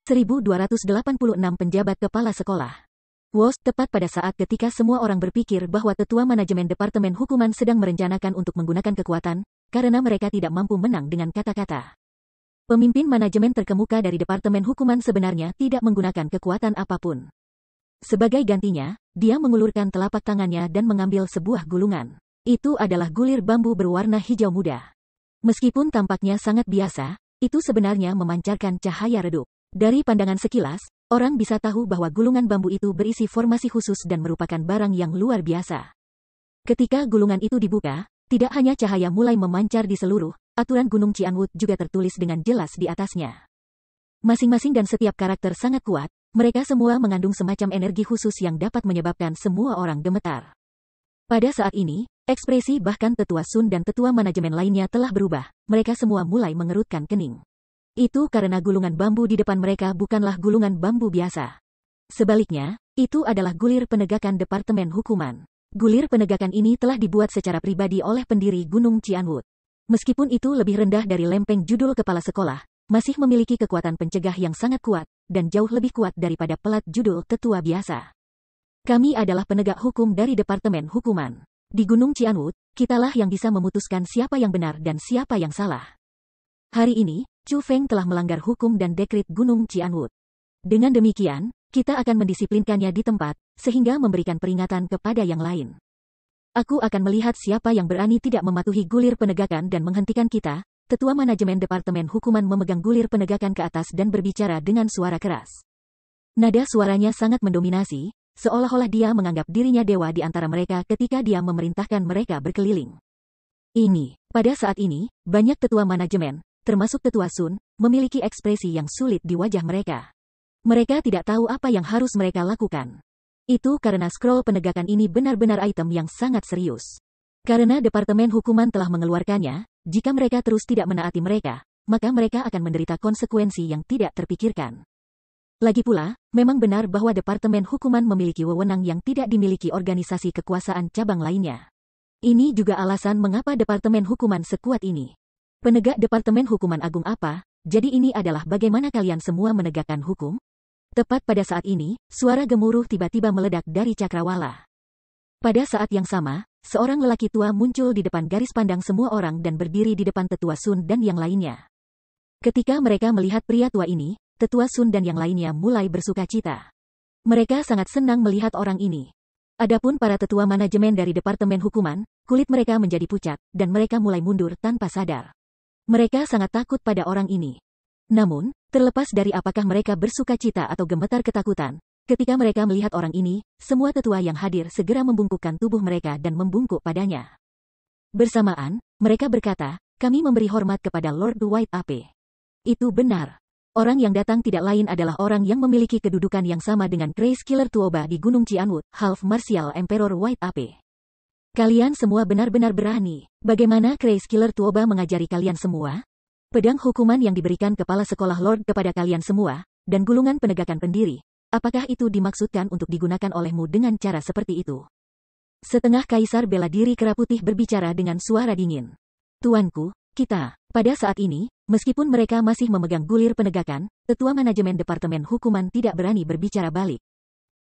1286 penjabat kepala sekolah. WOS tepat pada saat ketika semua orang berpikir bahwa tetua manajemen Departemen Hukuman sedang merencanakan untuk menggunakan kekuatan, karena mereka tidak mampu menang dengan kata-kata. Pemimpin manajemen terkemuka dari Departemen Hukuman sebenarnya tidak menggunakan kekuatan apapun. Sebagai gantinya, dia mengulurkan telapak tangannya dan mengambil sebuah gulungan. Itu adalah gulir bambu berwarna hijau muda. Meskipun tampaknya sangat biasa, itu sebenarnya memancarkan cahaya redup. Dari pandangan sekilas, orang bisa tahu bahwa gulungan bambu itu berisi formasi khusus dan merupakan barang yang luar biasa. Ketika gulungan itu dibuka, tidak hanya cahaya mulai memancar di seluruh, aturan Gunung Cianwood juga tertulis dengan jelas di atasnya. Masing-masing dan setiap karakter sangat kuat, mereka semua mengandung semacam energi khusus yang dapat menyebabkan semua orang gemetar. Pada saat ini, ekspresi bahkan tetua Sun dan tetua manajemen lainnya telah berubah, mereka semua mulai mengerutkan kening. Itu karena gulungan bambu di depan mereka bukanlah gulungan bambu biasa. Sebaliknya, itu adalah gulir penegakan Departemen Hukuman. Gulir penegakan ini telah dibuat secara pribadi oleh pendiri Gunung Cianwood. Meskipun itu lebih rendah dari lempeng judul kepala sekolah, masih memiliki kekuatan pencegah yang sangat kuat, dan jauh lebih kuat daripada pelat judul tetua biasa. Kami adalah penegak hukum dari Departemen Hukuman. Di Gunung Cianwood, kitalah yang bisa memutuskan siapa yang benar dan siapa yang salah. Hari ini, Chu Feng telah melanggar hukum dan dekrit Gunung Cianwood. Dengan demikian, kita akan mendisiplinkannya di tempat, sehingga memberikan peringatan kepada yang lain. Aku akan melihat siapa yang berani tidak mematuhi gulir penegakan dan menghentikan kita. Tetua manajemen Departemen Hukuman memegang gulir penegakan ke atas dan berbicara dengan suara keras. Nada suaranya sangat mendominasi, seolah-olah dia menganggap dirinya dewa di antara mereka ketika dia memerintahkan mereka berkeliling. Pada saat ini, banyak tetua manajemen, termasuk tetua Sun, memiliki ekspresi yang sulit di wajah mereka. Mereka tidak tahu apa yang harus mereka lakukan. Itu karena scroll penegakan ini benar-benar item yang sangat serius. Karena Departemen Hukuman telah mengeluarkannya, jika mereka terus tidak menaati mereka, maka mereka akan menderita konsekuensi yang tidak terpikirkan. Lagi pula, memang benar bahwa Departemen Hukuman memiliki wewenang yang tidak dimiliki organisasi kekuasaan cabang lainnya. Ini juga alasan mengapa Departemen Hukuman sekuat ini. Penegak Departemen Hukuman Agung apa? Jadi ini adalah bagaimana kalian semua menegakkan hukum? Tepat pada saat ini, suara gemuruh tiba-tiba meledak dari cakrawala. Pada saat yang sama, seorang lelaki tua muncul di depan garis pandang semua orang dan berdiri di depan tetua Sun dan yang lainnya. Ketika mereka melihat pria tua ini, tetua Sun dan yang lainnya mulai bersukacita. Mereka sangat senang melihat orang ini. Adapun para tetua manajemen dari Departemen Hukuman, kulit mereka menjadi pucat, dan mereka mulai mundur tanpa sadar. Mereka sangat takut pada orang ini. Namun, terlepas dari apakah mereka bersukacita atau gemetar ketakutan, ketika mereka melihat orang ini, semua tetua yang hadir segera membungkukkan tubuh mereka dan membungkuk padanya. Bersamaan, mereka berkata, kami memberi hormat kepada Lord White Ape. Itu benar. Orang yang datang tidak lain adalah orang yang memiliki kedudukan yang sama dengan Grace Killer Tuoba di Gunung Cianwood, Half Martial Emperor White Ape. Kalian semua benar-benar berani. Bagaimana Grace Killer Tuoba mengajari kalian semua? Pedang hukuman yang diberikan kepala sekolah Lord kepada kalian semua, dan gulungan penegakan pendiri. Apakah itu dimaksudkan untuk digunakan olehmu dengan cara seperti itu? Setengah kaisar bela diri kera putih berbicara dengan suara dingin. Tuanku, kita, pada saat ini, meskipun mereka masih memegang gulir penegakan, tetua manajemen Departemen Hukuman tidak berani berbicara balik.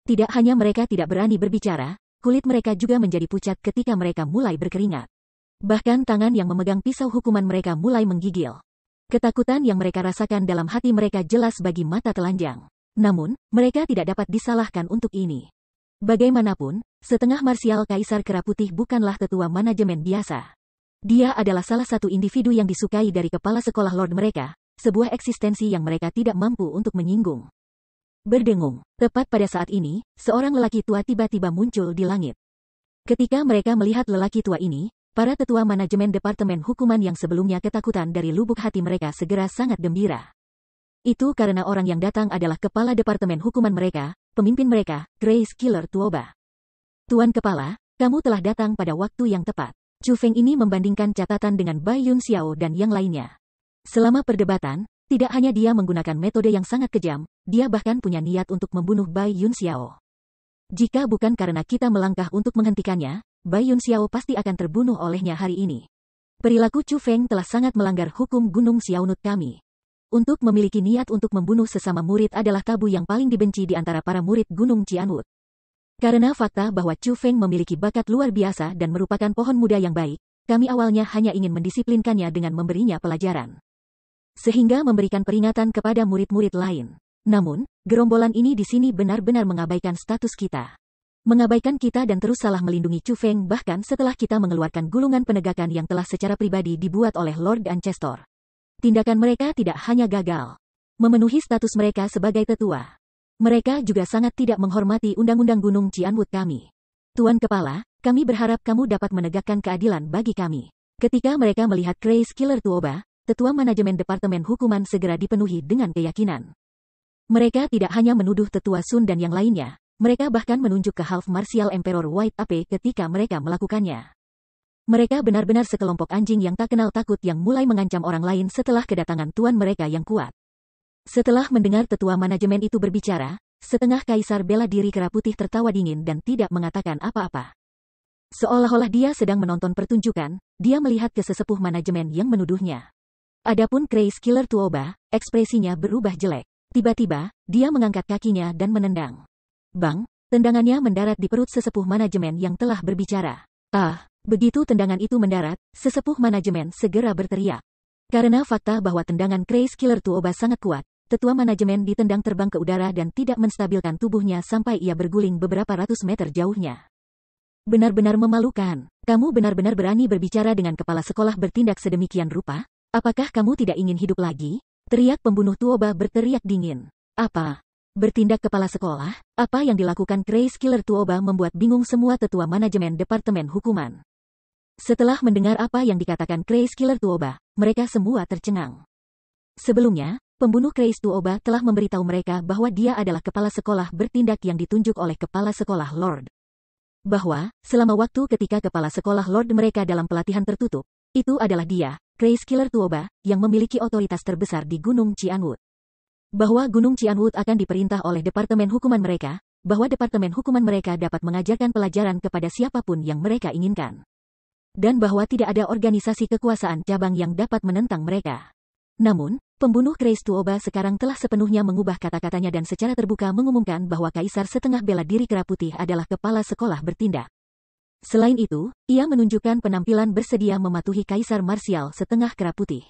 Tidak hanya mereka tidak berani berbicara, kulit mereka juga menjadi pucat ketika mereka mulai berkeringat. Bahkan tangan yang memegang pisau hukuman mereka mulai menggigil. Ketakutan yang mereka rasakan dalam hati mereka jelas bagi mata telanjang. Namun, mereka tidak dapat disalahkan untuk ini. Bagaimanapun, setengah marsial Kaisar Kera Putih bukanlah tetua manajemen biasa. Dia adalah salah satu individu yang disukai dari kepala sekolah Lord mereka, sebuah eksistensi yang mereka tidak mampu untuk menyinggung. Berdengung, tepat pada saat ini, seorang lelaki tua tiba-tiba muncul di langit. Ketika mereka melihat lelaki tua ini, para tetua manajemen Departemen Hukuman yang sebelumnya ketakutan dari lubuk hati mereka segera sangat gembira. Itu karena orang yang datang adalah kepala Departemen Hukuman mereka, pemimpin mereka, Grace Killer Tuoba. Tuan Kepala, kamu telah datang pada waktu yang tepat. Chu Feng ini membandingkan catatan dengan Bai Yun Xiao dan yang lainnya. Selama perdebatan, tidak hanya dia menggunakan metode yang sangat kejam, dia bahkan punya niat untuk membunuh Bai Yun Xiao. Jika bukan karena kita melangkah untuk menghentikannya, Bai Yun Xiao pasti akan terbunuh olehnya hari ini. Perilaku Chu Feng telah sangat melanggar hukum Gunung Xiaonut kami. Untuk memiliki niat untuk membunuh sesama murid adalah tabu yang paling dibenci di antara para murid Gunung Cianwood. Karena fakta bahwa Chu Feng memiliki bakat luar biasa dan merupakan pohon muda yang baik, kami awalnya hanya ingin mendisiplinkannya dengan memberinya pelajaran. Sehingga memberikan peringatan kepada murid-murid lain. Namun, gerombolan ini di sini benar-benar mengabaikan status kita. Mengabaikan kita dan terus salah melindungi Chu Feng bahkan setelah kita mengeluarkan gulungan penegakan yang telah secara pribadi dibuat oleh Lord Ancestor. Tindakan mereka tidak hanya gagal memenuhi status mereka sebagai tetua. Mereka juga sangat tidak menghormati undang-undang Gunung Cianwood kami. Tuan Kepala, kami berharap kamu dapat menegakkan keadilan bagi kami. Ketika mereka melihat Grace Killer Tuoba, tetua manajemen Departemen Hukuman segera dipenuhi dengan keyakinan. Mereka tidak hanya menuduh tetua Sun dan yang lainnya, mereka bahkan menunjuk ke Half Martial Emperor White Ape ketika mereka melakukannya. Mereka benar-benar sekelompok anjing yang tak kenal takut yang mulai mengancam orang lain setelah kedatangan tuan mereka yang kuat. Setelah mendengar tetua manajemen itu berbicara, setengah kaisar bela diri kera putih tertawa dingin dan tidak mengatakan apa-apa. Seolah-olah dia sedang menonton pertunjukan, dia melihat ke sesepuh manajemen yang menuduhnya. Adapun Grace Killer Tuoba, ekspresinya berubah jelek. Tiba-tiba, dia mengangkat kakinya dan menendang. Bang, tendangannya mendarat di perut sesepuh manajemen yang telah berbicara. Begitu tendangan itu mendarat, sesepuh manajemen segera berteriak. Karena fakta bahwa tendangan Grace Killer Tuoba sangat kuat, tetua manajemen ditendang terbang ke udara dan tidak menstabilkan tubuhnya sampai ia berguling beberapa ratus meter jauhnya. Benar-benar memalukan. Kamu benar-benar berani berbicara dengan kepala sekolah bertindak sedemikian rupa? Apakah kamu tidak ingin hidup lagi? Teriak pembunuh Tuoba berteriak dingin. Apa? Bertindak kepala sekolah? Apa yang dilakukan Grace Killer Tuoba membuat bingung semua tetua manajemen Departemen Hukuman. Setelah mendengar apa yang dikatakan Grace Killer Tuoba, mereka semua tercengang. Sebelumnya, pembunuh Grace Tuoba telah memberitahu mereka bahwa dia adalah kepala sekolah bertindak yang ditunjuk oleh kepala sekolah Lord. Bahwa, selama waktu ketika kepala sekolah Lord mereka dalam pelatihan tertutup, itu adalah dia, Grace Killer Tuoba, yang memiliki otoritas terbesar di Gunung Cianwood. Bahwa Gunung Cianwood akan diperintah oleh Departemen Hukuman mereka, bahwa Departemen Hukuman mereka dapat mengajarkan pelajaran kepada siapapun yang mereka inginkan. Dan bahwa tidak ada organisasi kekuasaan cabang yang dapat menentang mereka. Namun, pembunuh Grace Tuoba sekarang telah sepenuhnya mengubah kata-katanya dan secara terbuka mengumumkan bahwa Kaisar setengah bela diri kera putih adalah kepala sekolah bertindak. Selain itu, ia menunjukkan penampilan bersedia mematuhi Kaisar Marsial setengah kera putih.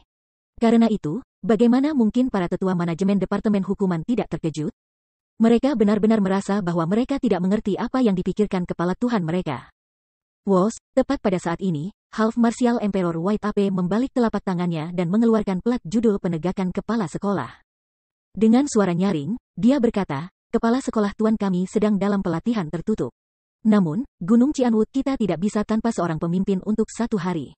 Karena itu, bagaimana mungkin para tetua manajemen Departemen Hukuman tidak terkejut? Mereka benar-benar merasa bahwa mereka tidak mengerti apa yang dipikirkan kepala Tuhan mereka. Tepat pada saat ini, Half Martial Emperor White Ape membalik telapak tangannya dan mengeluarkan plat judul penegakan kepala sekolah. Dengan suara nyaring, dia berkata, kepala sekolah tuan kami sedang dalam pelatihan tertutup. Namun, Gunung Cianwood kita tidak bisa tanpa seorang pemimpin untuk 1 hari.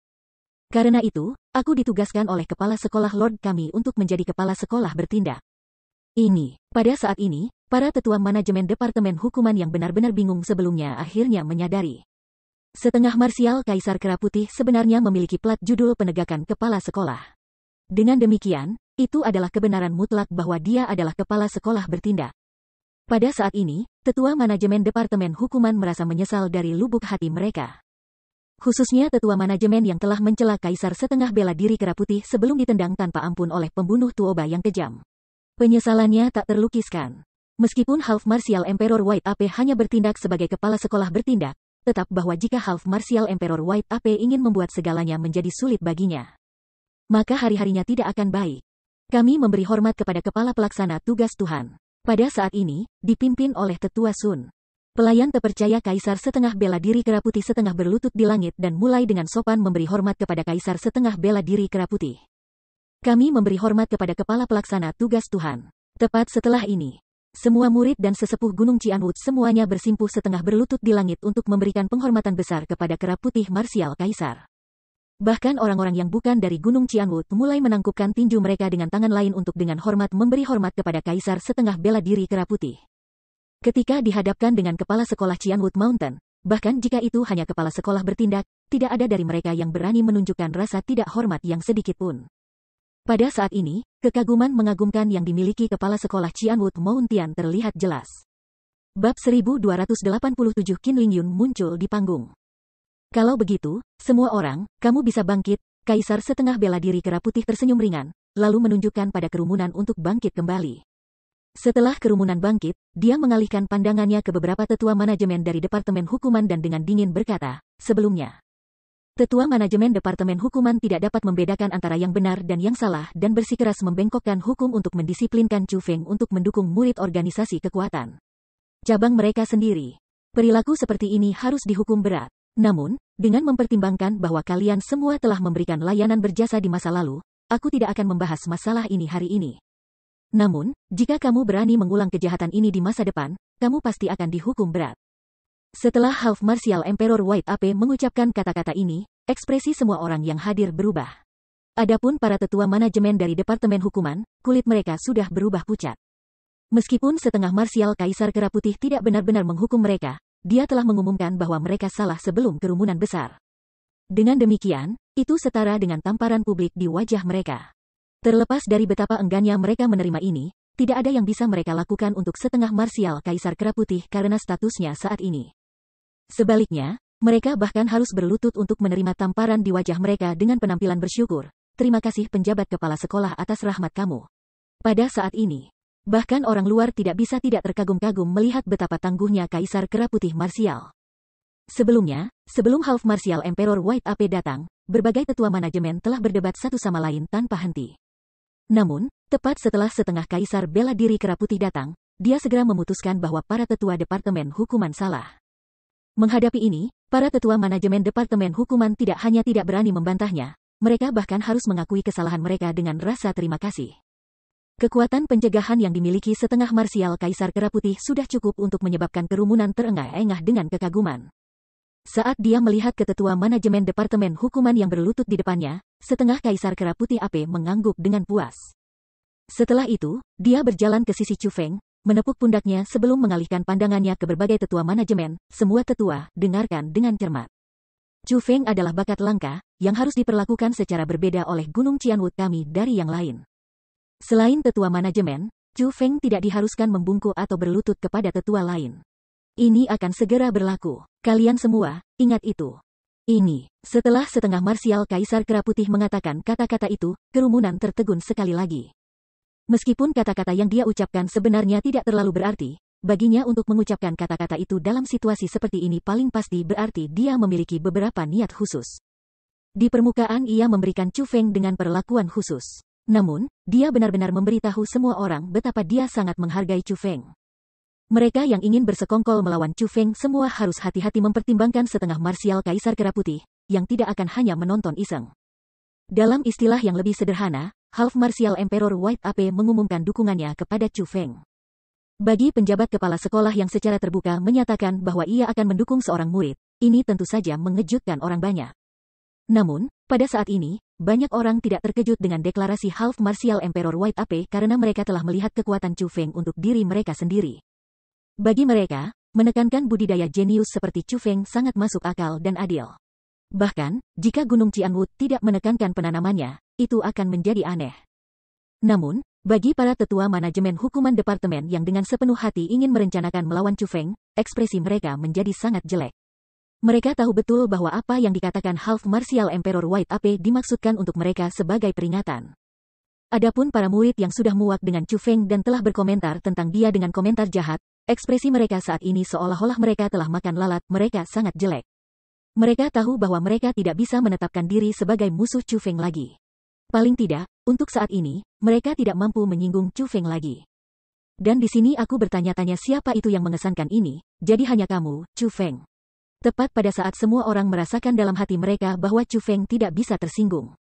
Karena itu, aku ditugaskan oleh kepala sekolah Lord kami untuk menjadi kepala sekolah bertindak. Pada saat ini, para tetua manajemen Departemen Hukuman yang benar-benar bingung sebelumnya akhirnya menyadari. Setengah marsial Kaisar Kera Putih sebenarnya memiliki plat judul penegakan kepala sekolah. Dengan demikian, itu adalah kebenaran mutlak bahwa dia adalah kepala sekolah bertindak. Pada saat ini, tetua manajemen Departemen Hukuman merasa menyesal dari lubuk hati mereka. Khususnya tetua manajemen yang telah mencela Kaisar setengah bela diri Kera Putih sebelum ditendang tanpa ampun oleh pembunuh Tuoba yang kejam. Penyesalannya tak terlukiskan. Meskipun Half Martial Emperor White Ape hanya bertindak sebagai kepala sekolah bertindak, tetap bahwa jika Half Martial Emperor White Ape ingin membuat segalanya menjadi sulit baginya, maka hari-harinya tidak akan baik. Kami memberi hormat kepada kepala pelaksana tugas Tuhan. Pada saat ini, dipimpin oleh Tetua Sun. Pelayan terpercaya Kaisar setengah bela diri Kera Putih setengah berlutut di langit dan mulai dengan sopan memberi hormat kepada Kaisar setengah bela diri Kera Putih. Kami memberi hormat kepada kepala pelaksana tugas Tuhan. Tepat setelah ini, semua murid dan sesepuh Gunung Cianwood semuanya bersimpuh setengah berlutut di langit untuk memberikan penghormatan besar kepada Kera Putih Marsial Kaisar. Bahkan orang-orang yang bukan dari Gunung Cianwood mulai menangkupkan tinju mereka dengan tangan lain untuk dengan hormat memberi hormat kepada Kaisar setengah bela diri Kera Putih. Ketika dihadapkan dengan kepala sekolah Cianwood Mountain, bahkan jika itu hanya kepala sekolah bertindak, tidak ada dari mereka yang berani menunjukkan rasa tidak hormat yang sedikit pun. Pada saat ini, kekaguman mengagumkan yang dimiliki kepala sekolah Cianwood Mountain terlihat jelas. Bab 1287 Qin Lingyun muncul di panggung. Kalau begitu, semua orang, kamu bisa bangkit, Kaisar setengah bela diri kera putih tersenyum ringan, lalu menunjukkan pada kerumunan untuk bangkit kembali. Setelah kerumunan bangkit, dia mengalihkan pandangannya ke beberapa tetua manajemen dari Departemen Hukuman dan dengan dingin berkata, sebelumnya. Tetua manajemen Departemen Hukuman tidak dapat membedakan antara yang benar dan yang salah dan bersikeras membengkokkan hukum untuk mendisiplinkan Chu Feng untuk mendukung murid organisasi kekuatan cabang mereka sendiri. Perilaku seperti ini harus dihukum berat. Namun, dengan mempertimbangkan bahwa kalian semua telah memberikan layanan berjasa di masa lalu, aku tidak akan membahas masalah ini hari ini. Namun, jika kamu berani mengulang kejahatan ini di masa depan, kamu pasti akan dihukum berat. Setelah Half Martial Emperor White Ape mengucapkan kata-kata ini, ekspresi semua orang yang hadir berubah. Adapun para tetua manajemen dari Departemen Hukuman, kulit mereka sudah berubah pucat. Meskipun setengah marsial Kaisar Kera Putih tidak benar-benar menghukum mereka, dia telah mengumumkan bahwa mereka salah sebelum kerumunan besar. Dengan demikian, itu setara dengan tamparan publik di wajah mereka. Terlepas dari betapa enggannya mereka menerima ini, tidak ada yang bisa mereka lakukan untuk setengah marsial Kaisar Kera Putih karena statusnya saat ini. Sebaliknya, mereka bahkan harus berlutut untuk menerima tamparan di wajah mereka dengan penampilan bersyukur. Terima kasih penjabat kepala sekolah atas rahmat kamu. Pada saat ini, bahkan orang luar tidak bisa tidak terkagum-kagum melihat betapa tangguhnya Kaisar Kera Putih marsial. Sebelumnya, sebelum Half Martial Emperor White Ape datang, berbagai tetua manajemen telah berdebat satu sama lain tanpa henti. Namun, tepat setelah setengah Kaisar bela diri Kera Putih datang, dia segera memutuskan bahwa para tetua Departemen Hukuman salah. Menghadapi ini, para tetua manajemen Departemen Hukuman tidak hanya tidak berani membantahnya, mereka bahkan harus mengakui kesalahan mereka dengan rasa terima kasih. Kekuatan pencegahan yang dimiliki setengah marsial Kaisar Kera Putih sudah cukup untuk menyebabkan kerumunan terengah-engah dengan kekaguman. Saat dia melihat ketetua manajemen Departemen Hukuman yang berlutut di depannya, setengah Kaisar Kera Putih Ape mengangguk dengan puas. Setelah itu, dia berjalan ke sisi Chu Feng, menepuk pundaknya sebelum mengalihkan pandangannya ke berbagai tetua manajemen. Semua tetua, dengarkan dengan cermat. Chu Feng adalah bakat langka, yang harus diperlakukan secara berbeda oleh Gunung Qianwood kami dari yang lain. Selain tetua manajemen, Chu Feng tidak diharuskan membungkuk atau berlutut kepada tetua lain. Ini akan segera berlaku. Kalian semua, ingat itu. Ini, setelah setengah marsial Kaisar Kera Putih mengatakan kata-kata itu, kerumunan tertegun sekali lagi. Meskipun kata-kata yang dia ucapkan sebenarnya tidak terlalu berarti, baginya untuk mengucapkan kata-kata itu dalam situasi seperti ini paling pasti berarti dia memiliki beberapa niat khusus. Di permukaan ia memberikan Chu Feng dengan perlakuan khusus. Namun, dia benar-benar memberitahu semua orang betapa dia sangat menghargai Chu Feng. Mereka yang ingin bersekongkol melawan Chu Feng semua harus hati-hati mempertimbangkan setengah marsial Kaisar Kera Putih, yang tidak akan hanya menonton iseng. Dalam istilah yang lebih sederhana, Half Martial Emperor White Ape mengumumkan dukungannya kepada Chu Feng. Bagi penjabat kepala sekolah yang secara terbuka menyatakan bahwa ia akan mendukung seorang murid, ini tentu saja mengejutkan orang banyak. Namun, pada saat ini, banyak orang tidak terkejut dengan deklarasi Half Martial Emperor White Ape karena mereka telah melihat kekuatan Chu Feng untuk diri mereka sendiri. Bagi mereka, menekankan budidaya jenius seperti Chu Feng sangat masuk akal dan adil. Bahkan, jika Gunung Qianwood tidak menekankan penanamannya, itu akan menjadi aneh. Namun, bagi para tetua manajemen hukuman departemen yang dengan sepenuh hati ingin merencanakan melawan Chu Feng, ekspresi mereka menjadi sangat jelek. Mereka tahu betul bahwa apa yang dikatakan Half Martial Emperor White Ape dimaksudkan untuk mereka sebagai peringatan. Adapun para murid yang sudah muak dengan Chu Feng dan telah berkomentar tentang dia dengan komentar jahat, ekspresi mereka saat ini seolah-olah mereka telah makan lalat, mereka sangat jelek. Mereka tahu bahwa mereka tidak bisa menetapkan diri sebagai musuh Chu Feng lagi. Paling tidak, untuk saat ini, mereka tidak mampu menyinggung Chu Feng lagi. Dan di sini aku bertanya-tanya siapa itu yang mengesankan ini, jadi hanya kamu, Chu Feng. Tepat pada saat semua orang merasakan dalam hati mereka bahwa Chu Feng tidak bisa tersinggung.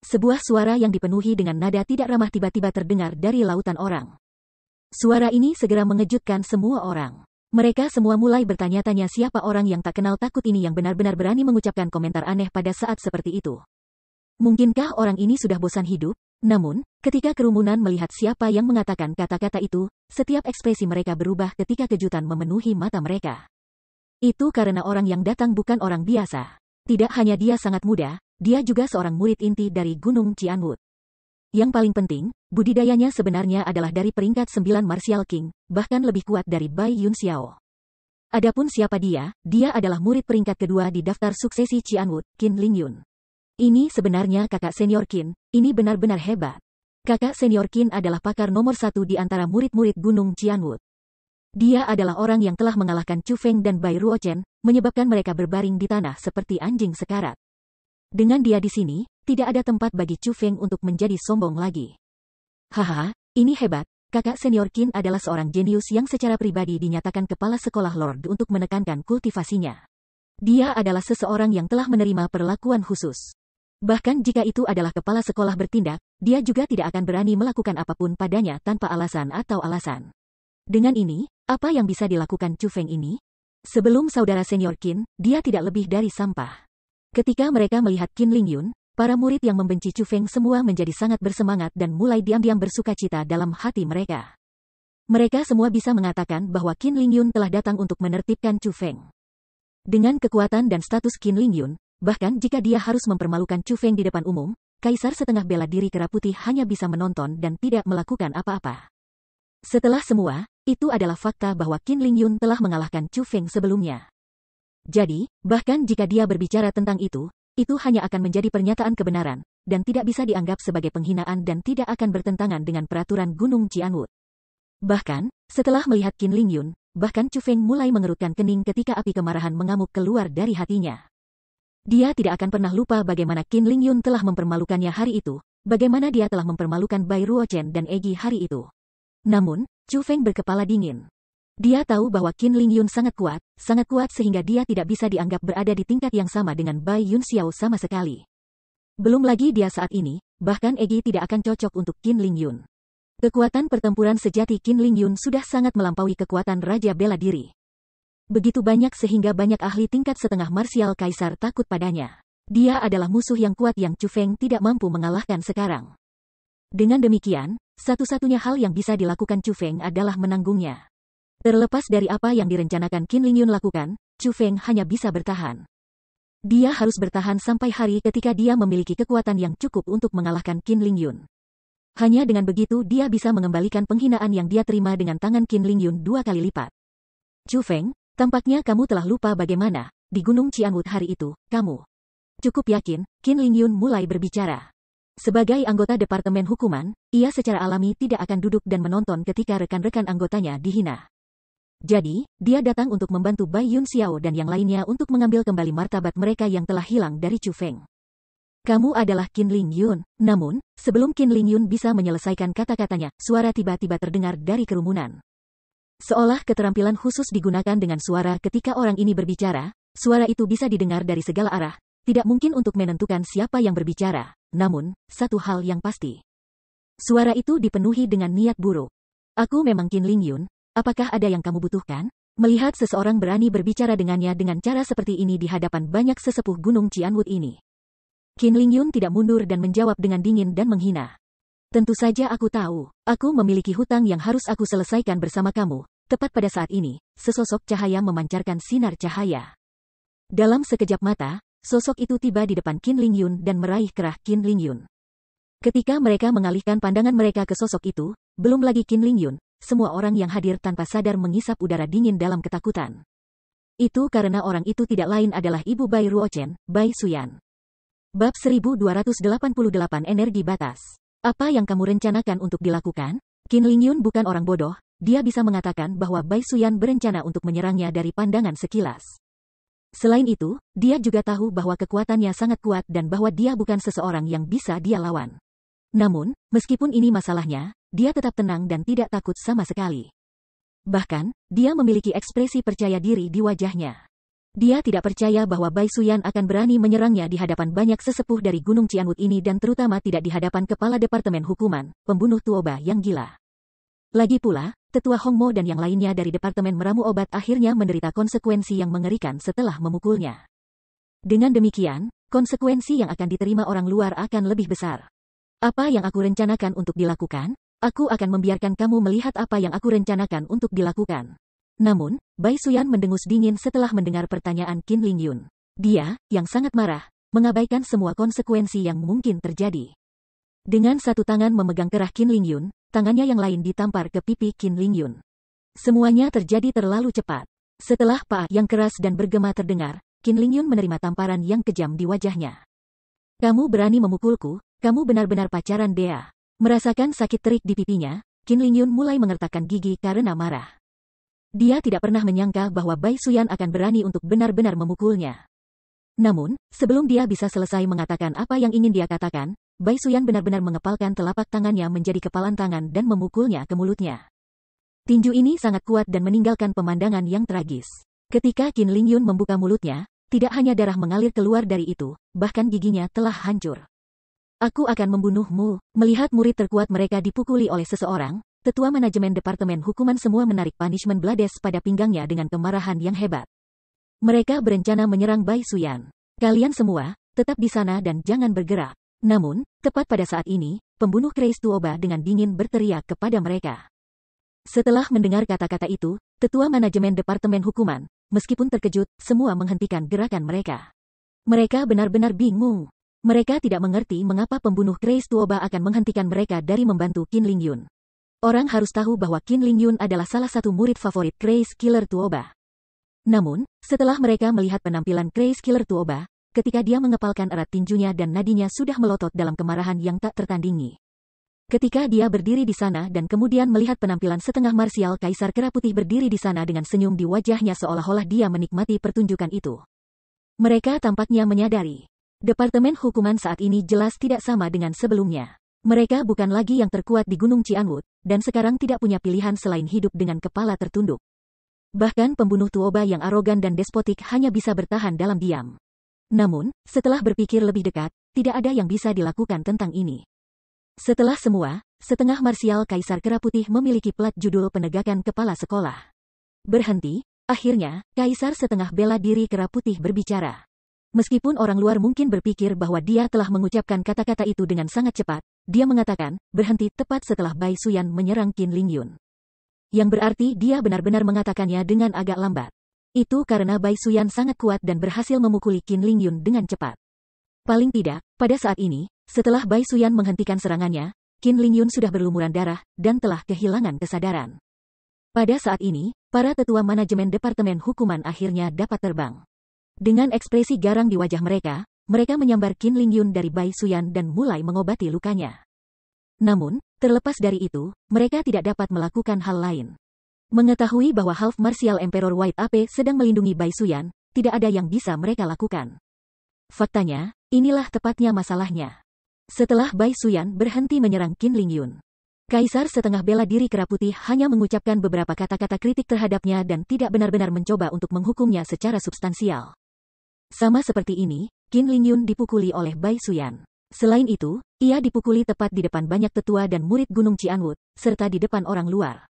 Sebuah suara yang dipenuhi dengan nada tidak ramah tiba-tiba terdengar dari lautan orang. Suara ini segera mengejutkan semua orang. Mereka semua mulai bertanya-tanya siapa orang yang tak kenal takut ini yang benar-benar berani mengucapkan komentar aneh pada saat seperti itu. Mungkinkah orang ini sudah bosan hidup? Namun, ketika kerumunan melihat siapa yang mengatakan kata-kata itu, setiap ekspresi mereka berubah ketika kejutan memenuhi mata mereka. Itu karena orang yang datang bukan orang biasa. Tidak hanya dia sangat muda, dia juga seorang murid inti dari Gunung Qianwood. Yang paling penting, budidayanya sebenarnya adalah dari peringkat 9 Martial King, bahkan lebih kuat dari Bai Yunxiao. Adapun siapa dia adalah murid peringkat kedua di daftar suksesi Qianwood, Qin Lingyun. Ini sebenarnya kakak senior Qin, ini benar-benar hebat. Kakak senior Qin adalah pakar nomor 1 di antara murid-murid Gunung Qianwood. Dia adalah orang yang telah mengalahkan Chu Feng dan Bai Ruochen, menyebabkan mereka berbaring di tanah seperti anjing sekarat. Dengan dia di sini, tidak ada tempat bagi Chu Feng untuk menjadi sombong lagi. Haha, ini hebat. Kakak senior Qin adalah seorang jenius yang secara pribadi dinyatakan kepala sekolah Lord untuk menekankan kultivasinya. Dia adalah seseorang yang telah menerima perlakuan khusus. Bahkan jika itu adalah kepala sekolah bertindak, dia juga tidak akan berani melakukan apapun padanya tanpa alasan atau alasan. Dengan ini, apa yang bisa dilakukan Chu Feng ini? Sebelum saudara senior Qin, dia tidak lebih dari sampah. Ketika mereka melihat Qin Lingyun, para murid yang membenci Chu Feng semua menjadi sangat bersemangat dan mulai diam-diam bersukacita dalam hati mereka. Mereka semua bisa mengatakan bahwa Qin Lingyun telah datang untuk menertibkan Chu Feng. Dengan kekuatan dan status Qin Lingyun, bahkan jika dia harus mempermalukan Chu Feng di depan umum, kaisar setengah bela diri kera putih hanya bisa menonton dan tidak melakukan apa-apa. Setelah semua, itu adalah fakta bahwa Qin Lingyun telah mengalahkan Chu Feng sebelumnya. Jadi, bahkan jika dia berbicara tentang itu hanya akan menjadi pernyataan kebenaran, dan tidak bisa dianggap sebagai penghinaan dan tidak akan bertentangan dengan peraturan Gunung Qianwood. Bahkan, setelah melihat Qin Lingyun, bahkan Chu Feng mulai mengerutkan kening ketika api kemarahan mengamuk keluar dari hatinya. Dia tidak akan pernah lupa bagaimana Qin Lingyun telah mempermalukannya hari itu, bagaimana dia telah mempermalukan Bai Ruochen dan Egi hari itu. Namun, Chu Feng berkepala dingin. Dia tahu bahwa Qin Lingyun sangat kuat sehingga dia tidak bisa dianggap berada di tingkat yang sama dengan Bai Yunxiao sama sekali. Belum lagi dia saat ini, bahkan Egi tidak akan cocok untuk Qin Lingyun. Kekuatan pertempuran sejati Qin Lingyun sudah sangat melampaui kekuatan Raja Bela Diri. Begitu banyak sehingga banyak ahli tingkat setengah marsial kaisar takut padanya. Dia adalah musuh yang kuat yang Chu Feng tidak mampu mengalahkan sekarang. Dengan demikian, satu-satunya hal yang bisa dilakukan Chu Feng adalah menanggungnya. Terlepas dari apa yang direncanakan Qin Lingyun lakukan, Chu Feng hanya bisa bertahan. Dia harus bertahan sampai hari ketika dia memiliki kekuatan yang cukup untuk mengalahkan Qin Lingyun. Hanya dengan begitu dia bisa mengembalikan penghinaan yang dia terima dengan tangan Qin Lingyun 2 kali lipat. Chu Feng, tampaknya kamu telah lupa bagaimana, di Gunung Qianwood hari itu, kamu. Cukup yakin, Qin Lingyun mulai berbicara. Sebagai anggota Departemen Hukuman, ia secara alami tidak akan duduk dan menonton ketika rekan-rekan anggotanya dihina. Jadi, dia datang untuk membantu Bai Yunxiao dan yang lainnya untuk mengambil kembali martabat mereka yang telah hilang dari Chu Feng. Kamu adalah Qin Lingyun. Namun, sebelum Qin Lingyun bisa menyelesaikan kata-katanya, suara tiba-tiba terdengar dari kerumunan. Seolah keterampilan khusus digunakan dengan suara ketika orang ini berbicara, suara itu bisa didengar dari segala arah. Tidak mungkin untuk menentukan siapa yang berbicara. Namun, satu hal yang pasti. Suara itu dipenuhi dengan niat buruk. Aku memang Qin Lingyun. Apakah ada yang kamu butuhkan? Melihat seseorang berani berbicara dengannya dengan cara seperti ini di hadapan banyak sesepuh Gunung Qianwood ini. Qin Lingyun tidak mundur dan menjawab dengan dingin dan menghina. Tentu saja aku tahu, aku memiliki hutang yang harus aku selesaikan bersama kamu. Tepat pada saat ini, sesosok cahaya memancarkan sinar cahaya. Dalam sekejap mata, sosok itu tiba di depan Qin Lingyun dan meraih kerah Qin Lingyun. Ketika mereka mengalihkan pandangan mereka ke sosok itu, belum lagi Qin Lingyun, semua orang yang hadir tanpa sadar mengisap udara dingin dalam ketakutan. Itu karena orang itu tidak lain adalah Ibu Bai Ruochen, Bai Suyan. Bab 1288 Energi Batas. Apa yang kamu rencanakan untuk dilakukan? Qin Lingyun bukan orang bodoh, dia bisa mengatakan bahwa Bai Suyan berencana untuk menyerangnya dari pandangan sekilas. Selain itu, dia juga tahu bahwa kekuatannya sangat kuat dan bahwa dia bukan seseorang yang bisa dia lawan. Namun, meskipun ini masalahnya, dia tetap tenang dan tidak takut sama sekali. Bahkan, dia memiliki ekspresi percaya diri di wajahnya. Dia tidak percaya bahwa Bai Suyan akan berani menyerangnya di hadapan banyak sesepuh dari Gunung Qianwood ini dan terutama tidak di hadapan Kepala Departemen Hukuman, pembunuh Tuoba yang gila. Lagi pula, Tetua Hongmo dan yang lainnya dari Departemen Meramu Obat akhirnya menderita konsekuensi yang mengerikan setelah memukulnya. Dengan demikian, konsekuensi yang akan diterima orang luar akan lebih besar. Apa yang aku rencanakan untuk dilakukan? Aku akan membiarkan kamu melihat apa yang aku rencanakan untuk dilakukan. Namun, Bai Suyan mendengus dingin setelah mendengar pertanyaan Qin Lingyun. Dia, yang sangat marah, mengabaikan semua konsekuensi yang mungkin terjadi. Dengan satu tangan memegang kerah Qin Lingyun, tangannya yang lain ditampar ke pipi Qin Lingyun. Semuanya terjadi terlalu cepat. Setelah paah yang keras dan bergema terdengar, Qin Lingyun menerima tamparan yang kejam di wajahnya. Kamu berani memukulku, kamu benar-benar pacaran Dea. Merasakan sakit terik di pipinya, Qin Lingyun mulai mengertakkan gigi karena marah. Dia tidak pernah menyangka bahwa Bai Suyan akan berani untuk benar-benar memukulnya. Namun, sebelum dia bisa selesai mengatakan apa yang ingin dia katakan, Bai Suyan benar-benar mengepalkan telapak tangannya menjadi kepalan tangan dan memukulnya ke mulutnya. Tinju ini sangat kuat dan meninggalkan pemandangan yang tragis. Ketika Qin Lingyun membuka mulutnya, tidak hanya darah mengalir keluar dari itu, bahkan giginya telah hancur. Aku akan membunuhmu. Melihat murid terkuat mereka dipukuli oleh seseorang, Tetua Manajemen Departemen Hukuman semua menarik punishment blades pada pinggangnya dengan kemarahan yang hebat. Mereka berencana menyerang Bai Suyan. Kalian semua, tetap di sana dan jangan bergerak. Namun, tepat pada saat ini, pembunuh keris Tuoba dengan dingin berteriak kepada mereka. Setelah mendengar kata-kata itu, Tetua Manajemen Departemen Hukuman, meskipun terkejut, semua menghentikan gerakan mereka. Mereka benar-benar bingung. Mereka tidak mengerti mengapa pembunuh keris Tuoba akan menghentikan mereka dari membantu Qin Lingyun. Orang harus tahu bahwa Qin Lingyun adalah salah satu murid favorit Craze Killer Tuoba. Namun, setelah mereka melihat penampilan Craze Killer Tuoba, ketika dia mengepalkan erat tinjunya dan nadinya sudah melotot dalam kemarahan yang tak tertandingi. Ketika dia berdiri di sana dan kemudian melihat penampilan setengah marsial Kaisar Kera Putih berdiri di sana dengan senyum di wajahnya seolah-olah dia menikmati pertunjukan itu. Mereka tampaknya menyadari. Departemen Hukuman saat ini jelas tidak sama dengan sebelumnya. Mereka bukan lagi yang terkuat di Gunung Cianwood, dan sekarang tidak punya pilihan selain hidup dengan kepala tertunduk. Bahkan pembunuh Tuoba yang arogan dan despotik hanya bisa bertahan dalam diam. Namun, setelah berpikir lebih dekat, tidak ada yang bisa dilakukan tentang ini. Setelah semua, setengah marsial Kaisar Kera Putih memiliki plat judul penegakan kepala sekolah. Berhenti, akhirnya, Kaisar setengah bela diri Kera Putih berbicara. Meskipun orang luar mungkin berpikir bahwa dia telah mengucapkan kata-kata itu dengan sangat cepat, dia mengatakan, berhenti tepat setelah Bai Suyan menyerang Qin Lingyun. Yang berarti dia benar-benar mengatakannya dengan agak lambat. Itu karena Bai Suyan sangat kuat dan berhasil memukuli Qin Lingyun dengan cepat. Paling tidak, pada saat ini, setelah Bai Suyan menghentikan serangannya, Qin Lingyun sudah berlumuran darah dan telah kehilangan kesadaran. Pada saat ini, para tetua manajemen Departemen Hukuman akhirnya dapat terbang. Dengan ekspresi garang di wajah mereka, mereka menyambar Qin Lingyun dari Bai Suyan dan mulai mengobati lukanya. Namun, terlepas dari itu, mereka tidak dapat melakukan hal lain. Mengetahui bahwa Half Martial Emperor White Ape sedang melindungi Bai Suyan, tidak ada yang bisa mereka lakukan. Faktanya, inilah tepatnya masalahnya. Setelah Bai Suyan berhenti menyerang Qin Lingyun, Kaisar setengah bela diri Kera Putih hanya mengucapkan beberapa kata-kata kritik terhadapnya dan tidak benar-benar mencoba untuk menghukumnya secara substansial. Sama seperti ini, Qin Lingyun dipukuli oleh Bai Suyan. Selain itu, ia dipukuli tepat di depan banyak tetua dan murid Gunung Cianwood, serta di depan orang luar.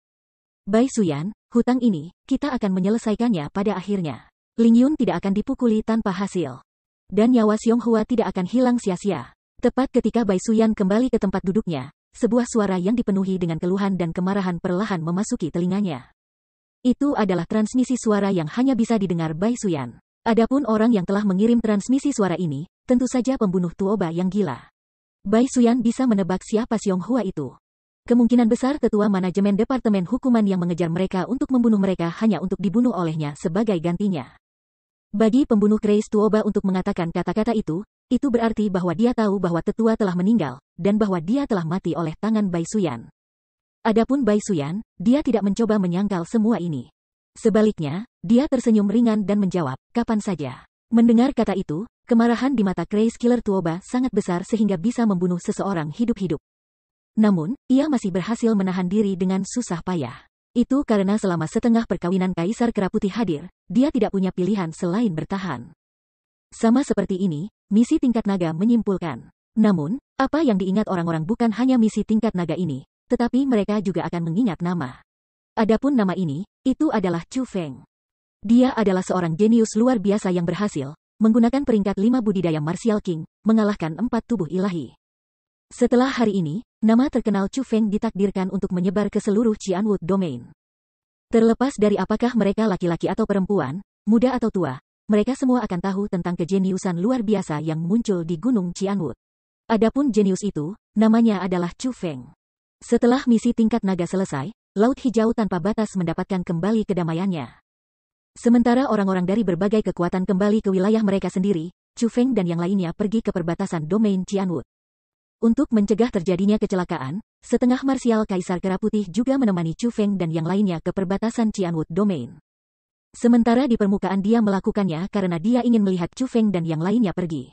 Bai Suyan, hutang ini, kita akan menyelesaikannya pada akhirnya. Lingyun tidak akan dipukuli tanpa hasil. Dan nyawa Xiong-hua tidak akan hilang sia-sia. Tepat ketika Bai Suyan kembali ke tempat duduknya, sebuah suara yang dipenuhi dengan keluhan dan kemarahan perlahan memasuki telinganya. Itu adalah transmisi suara yang hanya bisa didengar Bai Suyan. Adapun orang yang telah mengirim transmisi suara ini, tentu saja pembunuh Tuoba yang gila. Bai Suyan bisa menebak siapa Xiong-hua itu. Kemungkinan besar tetua manajemen Departemen Hukuman yang mengejar mereka untuk membunuh mereka hanya untuk dibunuh olehnya sebagai gantinya. Bagi pembunuh keris Tuoba untuk mengatakan kata-kata itu berarti bahwa dia tahu bahwa tetua telah meninggal, dan bahwa dia telah mati oleh tangan Bai Suyan. Adapun Bai Suyan, dia tidak mencoba menyangkal semua ini. Sebaliknya, dia tersenyum ringan dan menjawab, kapan saja. Mendengar kata itu, kemarahan di mata Craze Killer Tuoba sangat besar sehingga bisa membunuh seseorang hidup-hidup. Namun, ia masih berhasil menahan diri dengan susah payah. Itu karena selama setengah perkawinan Kaisar Kera Putih hadir, dia tidak punya pilihan selain bertahan. Sama seperti ini, misi tingkat naga menyimpulkan. Namun, apa yang diingat orang-orang bukan hanya misi tingkat naga ini, tetapi mereka juga akan mengingat nama. Adapun nama ini, itu adalah Chu Feng. Dia adalah seorang jenius luar biasa yang berhasil, menggunakan peringkat 5 budidaya Martial King, mengalahkan 4 tubuh ilahi. Setelah hari ini, nama terkenal Chu Feng ditakdirkan untuk menyebar ke seluruh Cianwood Domain. Terlepas dari apakah mereka laki-laki atau perempuan, muda atau tua, mereka semua akan tahu tentang kejeniusan luar biasa yang muncul di Gunung Cianwood. Adapun jenius itu, namanya adalah Chu Feng. Setelah misi tingkat naga selesai, Laut Hijau tanpa batas mendapatkan kembali kedamaiannya. Sementara orang-orang dari berbagai kekuatan kembali ke wilayah mereka sendiri, Chu Feng dan yang lainnya pergi ke perbatasan domain Qianwood. Untuk mencegah terjadinya kecelakaan, setengah marsial Kaisar Kera Putih juga menemani Chu Feng dan yang lainnya ke perbatasan Qianwood domain. Sementara di permukaan dia melakukannya karena dia ingin melihat Chu Feng dan yang lainnya pergi.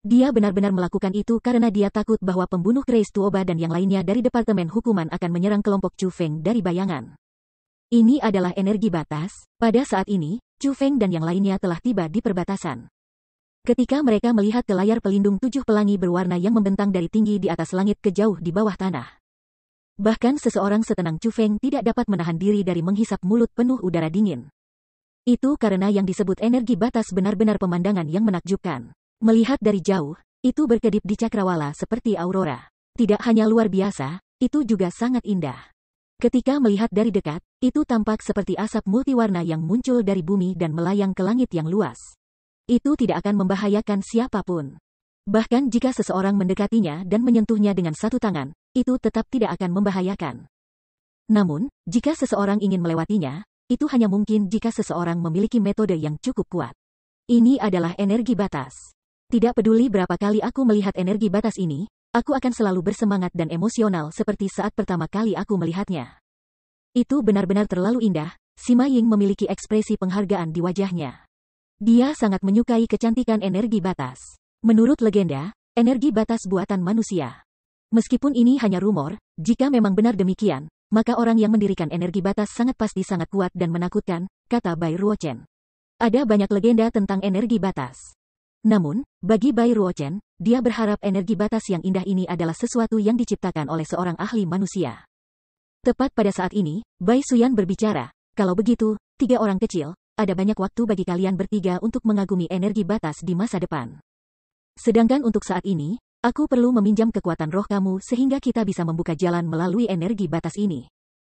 Dia benar-benar melakukan itu karena dia takut bahwa pembunuh Grace Tuoba dan yang lainnya dari Departemen Hukuman akan menyerang kelompok Chu Feng dari bayangan. Ini adalah energi batas. Pada saat ini, Chu Feng dan yang lainnya telah tiba di perbatasan. Ketika mereka melihat ke layar pelindung 7 pelangi berwarna yang membentang dari tinggi di atas langit ke jauh di bawah tanah. Bahkan seseorang setenang Chu Feng tidak dapat menahan diri dari menghisap mulut penuh udara dingin. Itu karena yang disebut energi batas benar-benar pemandangan yang menakjubkan. Melihat dari jauh, itu berkedip di cakrawala seperti aurora. Tidak hanya luar biasa, itu juga sangat indah. Ketika melihat dari dekat, itu tampak seperti asap multiwarna yang muncul dari bumi dan melayang ke langit yang luas. Itu tidak akan membahayakan siapapun. Bahkan jika seseorang mendekatinya dan menyentuhnya dengan satu tangan, itu tetap tidak akan membahayakan. Namun, jika seseorang ingin melewatinya, itu hanya mungkin jika seseorang memiliki metode yang cukup kuat. Ini adalah energi batas. Tidak peduli berapa kali aku melihat energi batas ini, aku akan selalu bersemangat dan emosional seperti saat pertama kali aku melihatnya. Itu benar-benar terlalu indah. Sima Ying memiliki ekspresi penghargaan di wajahnya. Dia sangat menyukai kecantikan energi batas. Menurut legenda, energi batas buatan manusia. Meskipun ini hanya rumor, jika memang benar demikian, maka orang yang mendirikan energi batas sangat pasti sangat kuat dan menakutkan, kata Bai Ruochen. Ada banyak legenda tentang energi batas. Namun, bagi Bai Ruochen, dia berharap energi batas yang indah ini adalah sesuatu yang diciptakan oleh seorang ahli manusia. Tepat pada saat ini, Bai Suyan berbicara, kalau begitu, 3 orang kecil, ada banyak waktu bagi kalian bertiga untuk mengagumi energi batas di masa depan. Sedangkan untuk saat ini, aku perlu meminjam kekuatan roh kamu sehingga kita bisa membuka jalan melalui energi batas ini.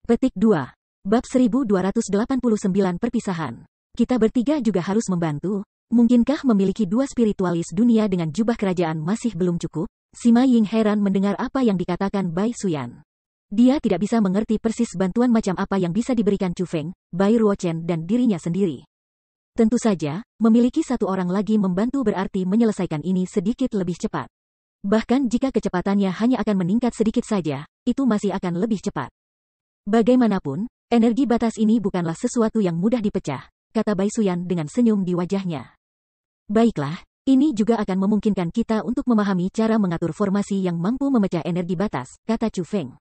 Petik 2. Bab 1289 Perpisahan. Kita bertiga juga harus membantu. Mungkinkah memiliki 2 spiritualis dunia dengan jubah kerajaan masih belum cukup? Sima Ying heran mendengar apa yang dikatakan Bai Suyan. Dia tidak bisa mengerti persis bantuan macam apa yang bisa diberikan Chu Feng, Bai Ruochen dan dirinya sendiri. Tentu saja, memiliki 1 orang lagi membantu berarti menyelesaikan ini sedikit lebih cepat. Bahkan jika kecepatannya hanya akan meningkat sedikit saja, itu masih akan lebih cepat. Bagaimanapun, energi batas ini bukanlah sesuatu yang mudah dipecah, kata Bai Suyan dengan senyum di wajahnya. Baiklah, ini juga akan memungkinkan kita untuk memahami cara mengatur formasi yang mampu memecah energi batas, kata Chu Feng.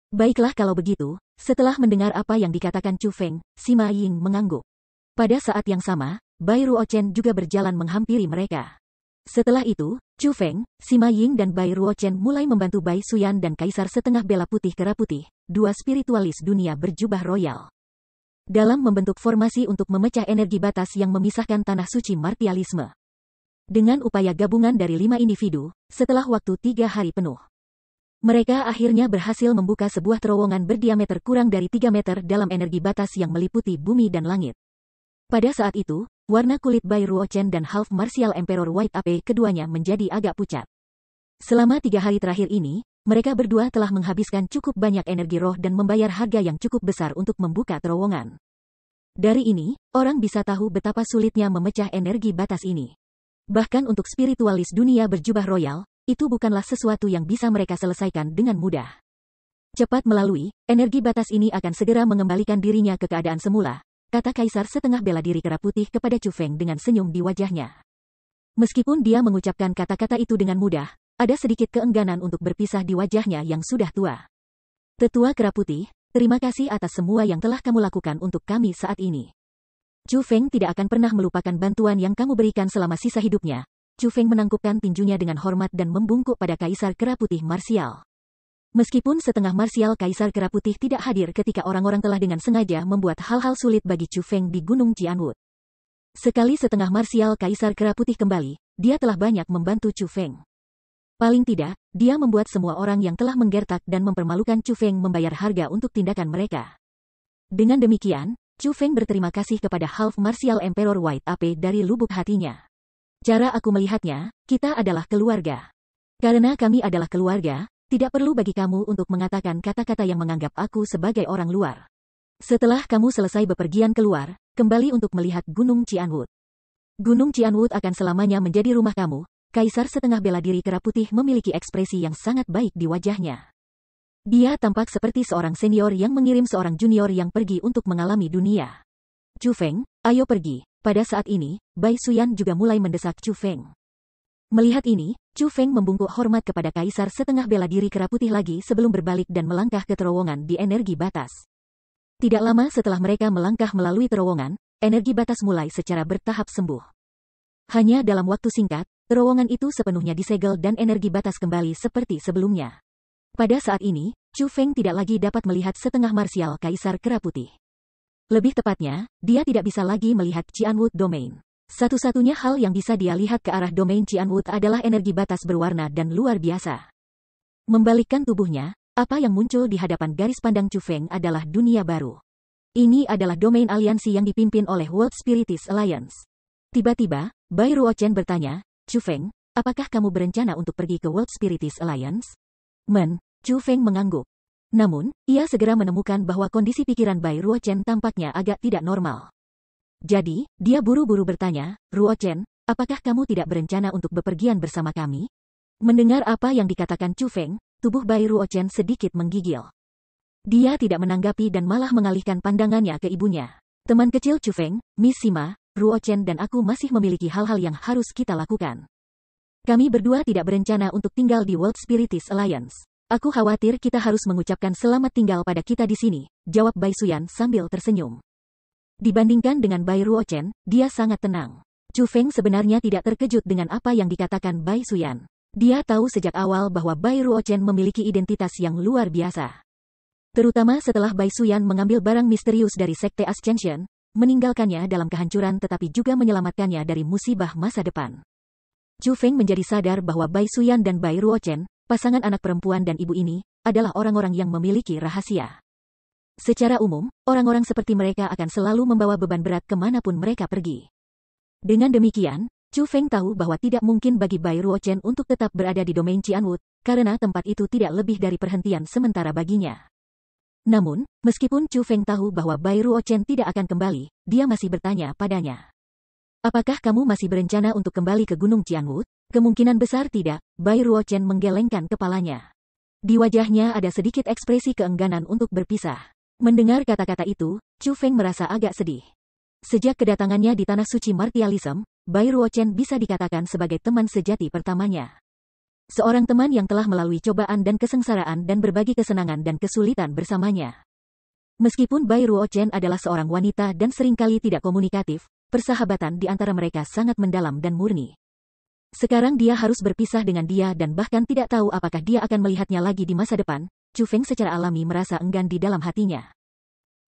Baiklah kalau begitu, setelah mendengar apa yang dikatakan Chu Feng, Sima Ying mengangguk. Pada saat yang sama, Bai Ruochen juga berjalan menghampiri mereka. Setelah itu, Chu Feng, Sima Ying dan Bai Ruochen mulai membantu Bai Suyan dan Kaisar Setengah Bela Putih Kera Putih, 2 spiritualis dunia berjubah royal. Dalam membentuk formasi untuk memecah energi batas yang memisahkan tanah suci martialisme. Dengan upaya gabungan dari 5 individu, setelah waktu 3 hari penuh. Mereka akhirnya berhasil membuka sebuah terowongan berdiameter kurang dari 3 meter dalam energi batas yang meliputi bumi dan langit. Pada saat itu, warna kulit Bai Ruochen dan Half Martial Emperor White Ape keduanya menjadi agak pucat. Selama 3 hari terakhir ini, mereka berdua telah menghabiskan cukup banyak energi roh dan membayar harga yang cukup besar untuk membuka terowongan. Dari ini, orang bisa tahu betapa sulitnya memecah energi batas ini. Bahkan untuk spiritualis dunia berjubah royal, itu bukanlah sesuatu yang bisa mereka selesaikan dengan mudah. Cepat melalui, energi batas ini akan segera mengembalikan dirinya ke keadaan semula, kata Kaisar Setengah Bela Diri Kera Putih kepada Chu Feng dengan senyum di wajahnya. Meskipun dia mengucapkan kata-kata itu dengan mudah, ada sedikit keengganan untuk berpisah di wajahnya yang sudah tua. Tetua Kera Putih, terima kasih atas semua yang telah kamu lakukan untuk kami saat ini. Chu Feng tidak akan pernah melupakan bantuan yang kamu berikan selama sisa hidupnya. Chu Feng menangkupkan tinjunya dengan hormat dan membungkuk pada Kaisar Kera Putih Marsial. Meskipun setengah Marsial Kaisar Kera Putih tidak hadir ketika orang-orang telah dengan sengaja membuat hal-hal sulit bagi Chu Feng di Gunung Qianwood. Sekali setengah Marsial Kaisar Kera Putih kembali, dia telah banyak membantu Chu Feng. Paling tidak, dia membuat semua orang yang telah menggertak dan mempermalukan Chu Feng membayar harga untuk tindakan mereka. Dengan demikian, Chu Feng berterima kasih kepada Half Martial Emperor White Ape dari lubuk hatinya. Cara aku melihatnya, kita adalah keluarga. Karena kami adalah keluarga, tidak perlu bagi kamu untuk mengatakan kata-kata yang menganggap aku sebagai orang luar. Setelah kamu selesai bepergian keluar, kembali untuk melihat Gunung Qianwood. Gunung Cianwood akan selamanya menjadi rumah kamu. Kaisar setengah bela diri kera putih memiliki ekspresi yang sangat baik di wajahnya. Dia tampak seperti seorang senior yang mengirim seorang junior yang pergi untuk mengalami dunia. Chu Feng, ayo pergi. Pada saat ini, Bai Suyan juga mulai mendesak Chu Feng. Melihat ini, Chu Feng membungkuk hormat kepada Kaisar setengah bela diri kera putih lagi sebelum berbalik dan melangkah ke terowongan di energi batas. Tidak lama setelah mereka melangkah melalui terowongan, energi batas mulai secara bertahap sembuh. Hanya dalam waktu singkat, terowongan itu sepenuhnya disegel dan energi batas kembali seperti sebelumnya. Pada saat ini, Chu Feng tidak lagi dapat melihat setengah marsial Kaisar Kera Putih. Lebih tepatnya, dia tidak bisa lagi melihat Cianwood Domain. Satu-satunya hal yang bisa dia lihat ke arah domain Cianwood adalah energi batas berwarna dan luar biasa. Membalikkan tubuhnya, apa yang muncul di hadapan garis pandang Chu Feng adalah dunia baru. Ini adalah domain aliansi yang dipimpin oleh World Spiritist Alliance. Tiba-tiba, Bai Ruochen bertanya, Chu Feng, apakah kamu berencana untuk pergi ke World Spiritist Alliance? Chu Feng mengangguk. Namun, ia segera menemukan bahwa kondisi pikiran Bai Ruochen tampaknya agak tidak normal. Jadi, dia buru-buru bertanya, Ruochen, apakah kamu tidak berencana untuk bepergian bersama kami? Mendengar apa yang dikatakan Chu Feng, tubuh Bai Ruochen sedikit menggigil. Dia tidak menanggapi dan malah mengalihkan pandangannya ke ibunya. Teman kecil Chu Feng, Miss Sima, Ruochen dan aku masih memiliki hal-hal yang harus kita lakukan. Kami berdua tidak berencana untuk tinggal di World Spiritist Alliance. Aku khawatir kita harus mengucapkan selamat tinggal pada kita di sini, jawab Bai Suyan sambil tersenyum. Dibandingkan dengan Bai Ruochen, dia sangat tenang. Chu Feng sebenarnya tidak terkejut dengan apa yang dikatakan Bai Suyan. Dia tahu sejak awal bahwa Bai Ruochen memiliki identitas yang luar biasa. Terutama setelah Bai Suyan mengambil barang misterius dari Sekte Ascension, meninggalkannya dalam kehancuran tetapi juga menyelamatkannya dari musibah masa depan. Chu Feng menjadi sadar bahwa Bai Suyan dan Bai Ruochen, pasangan anak perempuan dan ibu ini, adalah orang-orang yang memiliki rahasia. Secara umum, orang-orang seperti mereka akan selalu membawa beban berat kemanapun mereka pergi. Dengan demikian, Chu Feng tahu bahwa tidak mungkin bagi Bai Ruochen untuk tetap berada di domain Cianwood, karena tempat itu tidak lebih dari perhentian sementara baginya. Namun, meskipun Chu Feng tahu bahwa Bai Ruochen tidak akan kembali, dia masih bertanya padanya. Apakah kamu masih berencana untuk kembali ke Gunung Cianwood? Kemungkinan besar tidak, Bai Ruochen menggelengkan kepalanya. Di wajahnya ada sedikit ekspresi keengganan untuk berpisah. Mendengar kata-kata itu, Chu Feng merasa agak sedih. Sejak kedatangannya di Tanah Suci Martialism, Bai Ruochen bisa dikatakan sebagai teman sejati pertamanya. Seorang teman yang telah melalui cobaan dan kesengsaraan dan berbagi kesenangan dan kesulitan bersamanya. Meskipun Bai Ruochen adalah seorang wanita dan seringkali tidak komunikatif, persahabatan di antara mereka sangat mendalam dan murni. Sekarang dia harus berpisah dengan dia dan bahkan tidak tahu apakah dia akan melihatnya lagi di masa depan. Chu Feng secara alami merasa enggan di dalam hatinya.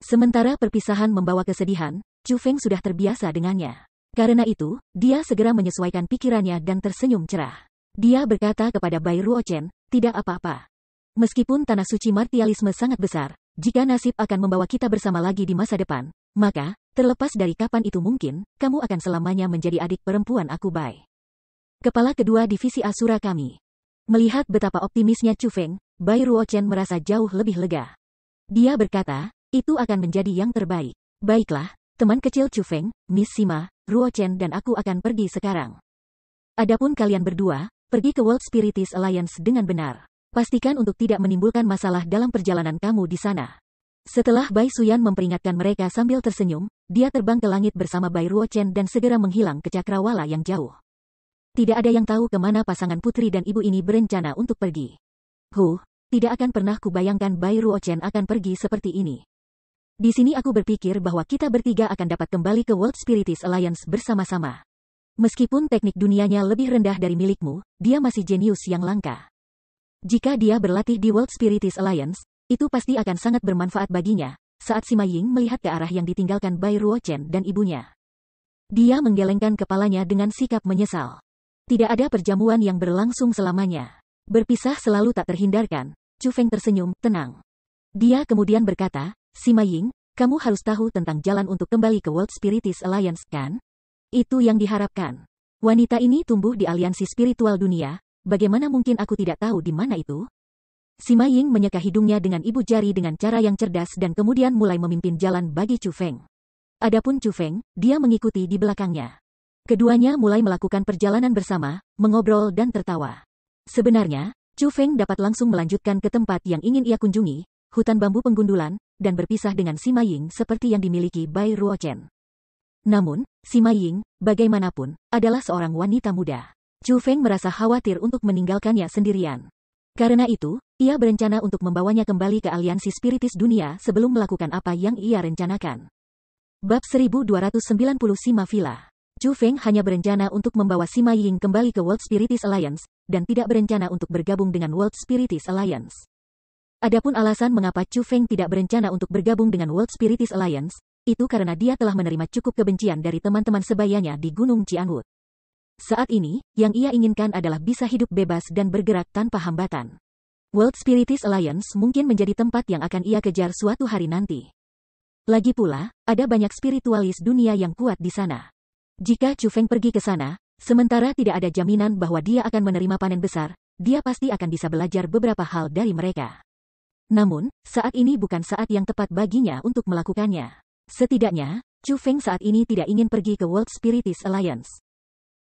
Sementara perpisahan membawa kesedihan, Chu Feng sudah terbiasa dengannya. Karena itu, dia segera menyesuaikan pikirannya dan tersenyum cerah. Dia berkata kepada Bai Ruochen, tidak apa-apa. Meskipun Tanah Suci Martialisme sangat besar, jika nasib akan membawa kita bersama lagi di masa depan, maka, terlepas dari kapan itu mungkin, kamu akan selamanya menjadi adik perempuan aku Bai. Kepala kedua divisi Asura kami. Melihat betapa optimisnya Chu Feng, Bai Ruochen merasa jauh lebih lega. Dia berkata, itu akan menjadi yang terbaik. Baiklah, teman kecil Chu Feng, Miss Sima, Ruochen dan aku akan pergi sekarang. Adapun kalian berdua, pergi ke World Spiritist Alliance dengan benar. Pastikan untuk tidak menimbulkan masalah dalam perjalanan kamu di sana. Setelah Bai Suyan memperingatkan mereka sambil tersenyum, dia terbang ke langit bersama Bai Ruochen dan segera menghilang ke cakrawala yang jauh. Tidak ada yang tahu kemana pasangan putri dan ibu ini berencana untuk pergi. Tidak akan pernah kubayangkan Bai Ruochen akan pergi seperti ini. Di sini aku berpikir bahwa kita bertiga akan dapat kembali ke World Spiritist Alliance bersama-sama. Meskipun teknik dunianya lebih rendah dari milikmu, dia masih jenius yang langka. Jika dia berlatih di World Spiritist Alliance, itu pasti akan sangat bermanfaat baginya, saat Sima Ying melihat ke arah yang ditinggalkan Bai Ruochen dan ibunya. Dia menggelengkan kepalanya dengan sikap menyesal. Tidak ada perjamuan yang berlangsung selamanya. Berpisah selalu tak terhindarkan. Chu Feng tersenyum, tenang. Dia kemudian berkata, Sima Ying, kamu harus tahu tentang jalan untuk kembali ke World Spiritist Alliance, kan? Itu yang diharapkan. Wanita ini tumbuh di aliansi spiritual dunia, bagaimana mungkin aku tidak tahu di mana itu? Sima Ying menyeka hidungnya dengan ibu jari dengan cara yang cerdas dan kemudian mulai memimpin jalan bagi Chu Feng. Adapun Chu Feng, dia mengikuti di belakangnya. Keduanya mulai melakukan perjalanan bersama, mengobrol dan tertawa. Sebenarnya, Chu Feng dapat langsung melanjutkan ke tempat yang ingin ia kunjungi, hutan bambu penggundulan, dan berpisah dengan Sima Ying seperti yang dimiliki Bai Ruochen. Namun, Sima Ying, bagaimanapun, adalah seorang wanita muda. Chu Feng merasa khawatir untuk meninggalkannya sendirian. Karena itu, ia berencana untuk membawanya kembali ke aliansi spiritis dunia sebelum melakukan apa yang ia rencanakan. Bab 1290 Sima Villa. Chu Feng hanya berencana untuk membawa Sima Ying kembali ke World Spiritis Alliance, dan tidak berencana untuk bergabung dengan World Spiritis Alliance. Adapun alasan mengapa Chu Feng tidak berencana untuk bergabung dengan World Spiritis Alliance, itu karena dia telah menerima cukup kebencian dari teman-teman sebayanya di Gunung Qianwood. Saat ini, yang ia inginkan adalah bisa hidup bebas dan bergerak tanpa hambatan. World Spiritis Alliance mungkin menjadi tempat yang akan ia kejar suatu hari nanti. Lagi pula, ada banyak spiritualis dunia yang kuat di sana. Jika Chu Feng pergi ke sana, sementara tidak ada jaminan bahwa dia akan menerima panen besar, dia pasti akan bisa belajar beberapa hal dari mereka. Namun, saat ini bukan saat yang tepat baginya untuk melakukannya. Setidaknya, Chu Feng saat ini tidak ingin pergi ke World Spiritis Alliance.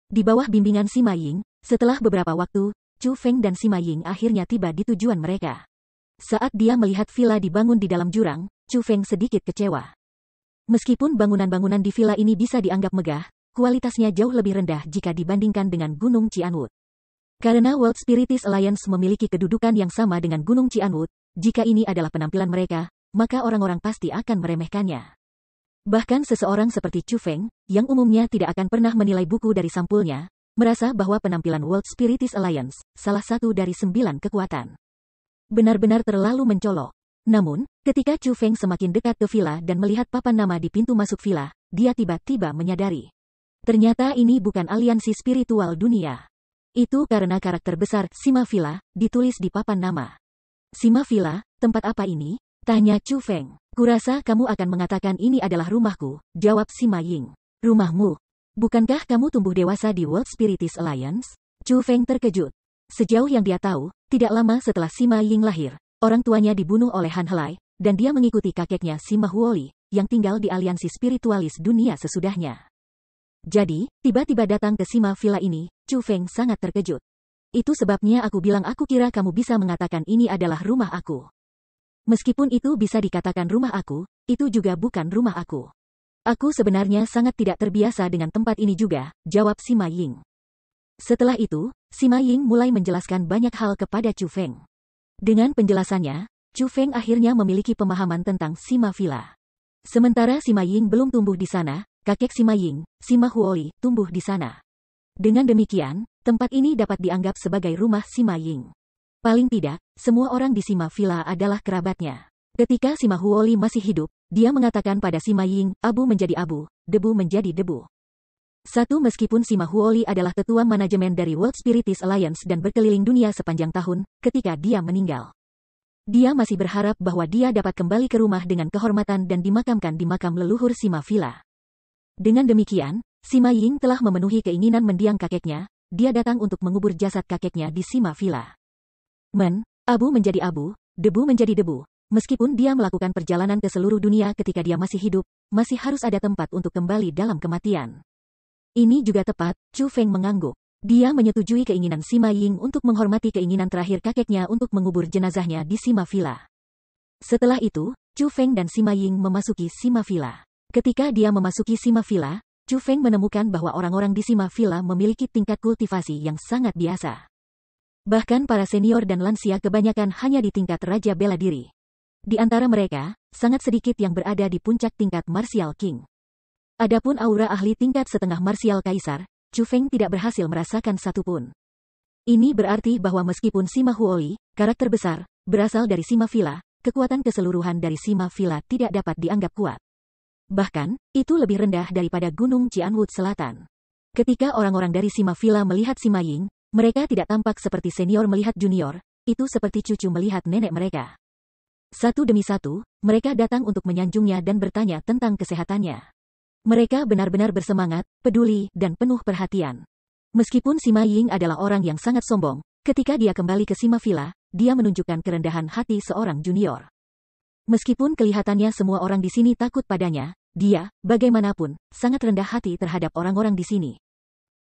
Di bawah bimbingan Sima Ying, setelah beberapa waktu, Chu Feng dan Sima Ying akhirnya tiba di tujuan mereka. Saat dia melihat villa dibangun di dalam jurang, Chu Feng sedikit kecewa. Meskipun bangunan-bangunan di villa ini bisa dianggap megah, kualitasnya jauh lebih rendah jika dibandingkan dengan Gunung Qianwood. Karena World Spiritis Alliance memiliki kedudukan yang sama dengan Gunung Qianwood, jika ini adalah penampilan mereka, maka orang-orang pasti akan meremehkannya. Bahkan seseorang seperti Chu Feng, yang umumnya tidak akan pernah menilai buku dari sampulnya, merasa bahwa penampilan World Spiritis Alliance, salah satu dari 9 kekuatan, benar-benar terlalu mencolok. Namun, ketika Chu Feng semakin dekat ke villa dan melihat papan nama di pintu masuk villa, dia tiba-tiba menyadari. Ternyata ini bukan aliansi spiritual dunia. Itu karena karakter besar Sima Villa ditulis di papan nama. Sima Villa, tempat apa ini? Tanya Chu Feng. Kurasa kamu akan mengatakan ini adalah rumahku, jawab Sima Ying. Rumahmu? Bukankah kamu tumbuh dewasa di World Spiritis Alliance? Chu Feng terkejut. Sejauh yang dia tahu, tidak lama setelah Sima Ying lahir, orang tuanya dibunuh oleh Han Helai, dan dia mengikuti kakeknya Sima Huoli, yang tinggal di aliansi spiritualis dunia sesudahnya. Jadi, tiba-tiba datang ke Sima Villa ini, Chu Feng sangat terkejut. Itu sebabnya aku bilang aku kira kamu bisa mengatakan ini adalah rumah aku. Meskipun itu bisa dikatakan rumah aku, itu juga bukan rumah aku. Aku sebenarnya sangat tidak terbiasa dengan tempat ini juga, jawab Sima Ying. Setelah itu, Sima Ying mulai menjelaskan banyak hal kepada Chu Feng. Dengan penjelasannya, Chu Feng akhirnya memiliki pemahaman tentang Sima Villa. Sementara Sima Ying belum tumbuh di sana, kakek Sima Ying, Sima Huoli, tumbuh di sana. Dengan demikian, tempat ini dapat dianggap sebagai rumah Sima Ying. Paling tidak, semua orang di Sima Villa adalah kerabatnya. Ketika Sima Huoli masih hidup, dia mengatakan pada Sima Ying, abu menjadi abu, debu menjadi debu. Meskipun Sima Huoli adalah ketua manajemen dari World Spiritis Alliance dan berkeliling dunia sepanjang tahun, ketika dia meninggal, dia masih berharap bahwa dia dapat kembali ke rumah dengan kehormatan dan dimakamkan di makam leluhur Sima Villa. Dengan demikian, Sima Ying telah memenuhi keinginan mendiang kakeknya, dia datang untuk mengubur jasad kakeknya di Sima Villa. Abu menjadi abu, debu menjadi debu. Meskipun dia melakukan perjalanan ke seluruh dunia ketika dia masih hidup, masih harus ada tempat untuk kembali dalam kematian. Ini juga tepat, Chu Feng mengangguk. Dia menyetujui keinginan Sima Ying untuk menghormati keinginan terakhir kakeknya untuk mengubur jenazahnya di Sima Villa. Setelah itu, Chu Feng dan Sima Ying memasuki Sima Villa. Ketika dia memasuki Sima Villa, Chu Feng menemukan bahwa orang-orang di Sima Villa memiliki tingkat kultivasi yang sangat biasa. Bahkan para senior dan lansia kebanyakan hanya di tingkat Raja Bela Diri. Di antara mereka, sangat sedikit yang berada di puncak tingkat Martial King. Adapun aura ahli tingkat setengah Martial Kaisar, Chu Feng tidak berhasil merasakan satupun. Ini berarti bahwa meskipun Sima Huoli, karakter besar, berasal dari Sima Villa, kekuatan keseluruhan dari Sima Villa tidak dapat dianggap kuat. Bahkan, itu lebih rendah daripada Gunung Qianwood Selatan. Ketika orang-orang dari Sima Villa melihat Sima Ying, mereka tidak tampak seperti senior melihat junior, itu seperti cucu melihat nenek mereka. Satu demi satu, mereka datang untuk menyanjungnya dan bertanya tentang kesehatannya. Mereka benar-benar bersemangat, peduli, dan penuh perhatian. Meskipun Sima Ying adalah orang yang sangat sombong, ketika dia kembali ke Sima Villa, dia menunjukkan kerendahan hati seorang junior. Meskipun kelihatannya semua orang di sini takut padanya, dia, bagaimanapun, sangat rendah hati terhadap orang-orang di sini.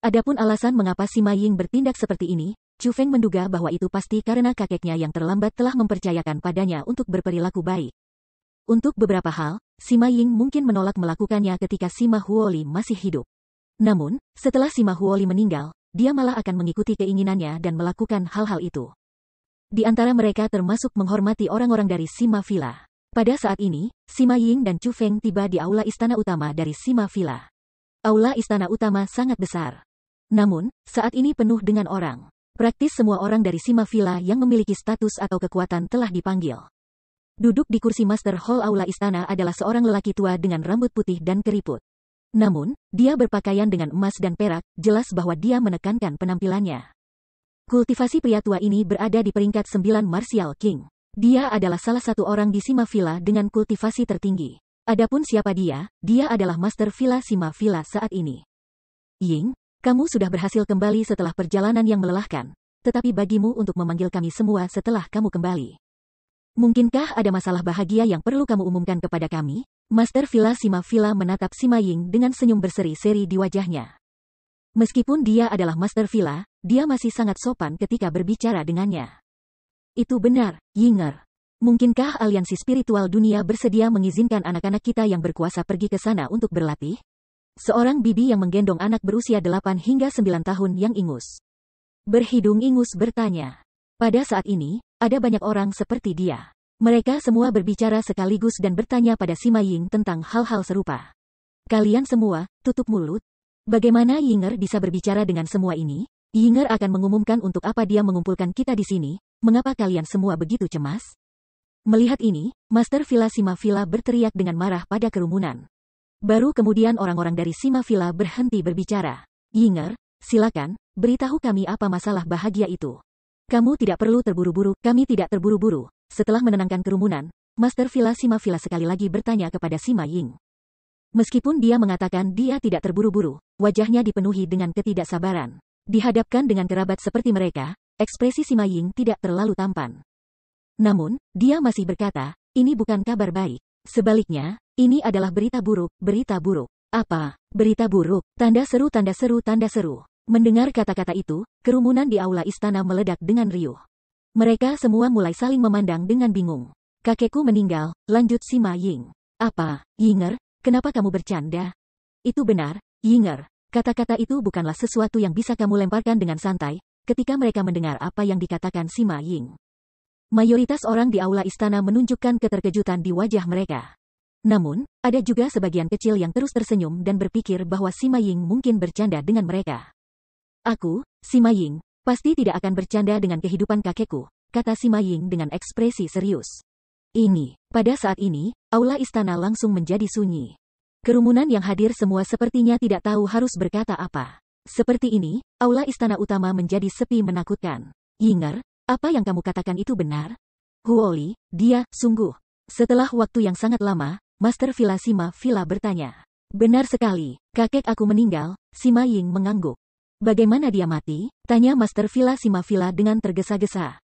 Adapun alasan mengapa Sima Ying bertindak seperti ini, Chu Feng menduga bahwa itu pasti karena kakeknya yang terlambat telah mempercayakan padanya untuk berperilaku baik. Untuk beberapa hal, Sima Ying mungkin menolak melakukannya ketika Sima Huoli masih hidup. Namun, setelah Sima Huoli meninggal, dia malah akan mengikuti keinginannya dan melakukan hal-hal itu. Di antara mereka termasuk menghormati orang-orang dari Sima Villa. Pada saat ini, Sima Ying dan Chu Feng tiba di aula istana utama dari Sima Villa. Aula istana utama sangat besar. Namun, saat ini penuh dengan orang. Praktis semua orang dari Sima Villa yang memiliki status atau kekuatan telah dipanggil. Duduk di kursi Master Hall aula istana adalah seorang lelaki tua dengan rambut putih dan keriput. Namun, dia berpakaian dengan emas dan perak, jelas bahwa dia menekankan penampilannya. Kultivasi pria tua ini berada di peringkat 9 Martial King. Dia adalah salah satu orang di Sima Villa dengan kultivasi tertinggi. Adapun siapa dia, dia adalah Master Villa Sima Villa saat ini. Ying, kamu sudah berhasil kembali setelah perjalanan yang melelahkan, tetapi bagimu untuk memanggil kami semua setelah kamu kembali. Mungkinkah ada masalah bahagia yang perlu kamu umumkan kepada kami? Master Villa Sima Villa menatap Sima Ying dengan senyum berseri-seri di wajahnya. Meskipun dia adalah Master Villa, dia masih sangat sopan ketika berbicara dengannya. Itu benar, Yinger. Mungkinkah aliansi spiritual dunia bersedia mengizinkan anak-anak kita yang berkuasa pergi ke sana untuk berlatih? Seorang bibi yang menggendong anak berusia 8 hingga 9 tahun yang ingus. Berhidung ingus bertanya. Pada saat ini, ada banyak orang seperti dia. Mereka semua berbicara sekaligus dan bertanya pada Sima Ying tentang hal-hal serupa. Kalian semua, tutup mulut. Bagaimana Yinger bisa berbicara dengan semua ini? Yinger akan mengumumkan untuk apa dia mengumpulkan kita di sini. Mengapa kalian semua begitu cemas? Melihat ini, Master Villa Sima Villa berteriak dengan marah pada kerumunan. Baru kemudian orang-orang dari Sima Villa berhenti berbicara. Yinger, silakan, beritahu kami apa masalah bahagia itu. Kamu tidak perlu terburu-buru, kami tidak terburu-buru. Setelah menenangkan kerumunan, Master Villa Sima Villa sekali lagi bertanya kepada Sima Ying. Meskipun dia mengatakan dia tidak terburu-buru, wajahnya dipenuhi dengan ketidaksabaran. Dihadapkan dengan kerabat seperti mereka, ekspresi Sima Ying tidak terlalu tampan. Namun, dia masih berkata, ini bukan kabar baik. Sebaliknya, ini adalah berita buruk, berita buruk. Apa? Berita buruk? Tanda seru, tanda seru, tanda seru. Mendengar kata-kata itu, kerumunan di aula istana meledak dengan riuh. Mereka semua mulai saling memandang dengan bingung. Kakekku meninggal, lanjut Sima Ying. Apa, Yinger? Kenapa kamu bercanda? Itu benar, Yinger. Kata-kata itu bukanlah sesuatu yang bisa kamu lemparkan dengan santai, ketika mereka mendengar apa yang dikatakan Sima Ying. Mayoritas orang di aula istana menunjukkan keterkejutan di wajah mereka. Namun, ada juga sebagian kecil yang terus tersenyum dan berpikir bahwa Sima Ying mungkin bercanda dengan mereka. Aku, Sima Ying, pasti tidak akan bercanda dengan kehidupan kakekku, kata Sima Ying dengan ekspresi serius. Pada saat ini, aula istana langsung menjadi sunyi. Kerumunan yang hadir semua sepertinya tidak tahu harus berkata apa. Seperti ini, aula istana utama menjadi sepi menakutkan. Yinger, apa yang kamu katakan itu benar? Huoli, dia, sungguh. Setelah waktu yang sangat lama, Master Villa Sima Villa bertanya. Benar sekali, kakek aku meninggal, Sima Ying mengangguk. Bagaimana dia mati? Tanya Master Villa Sima Villa dengan tergesa-gesa.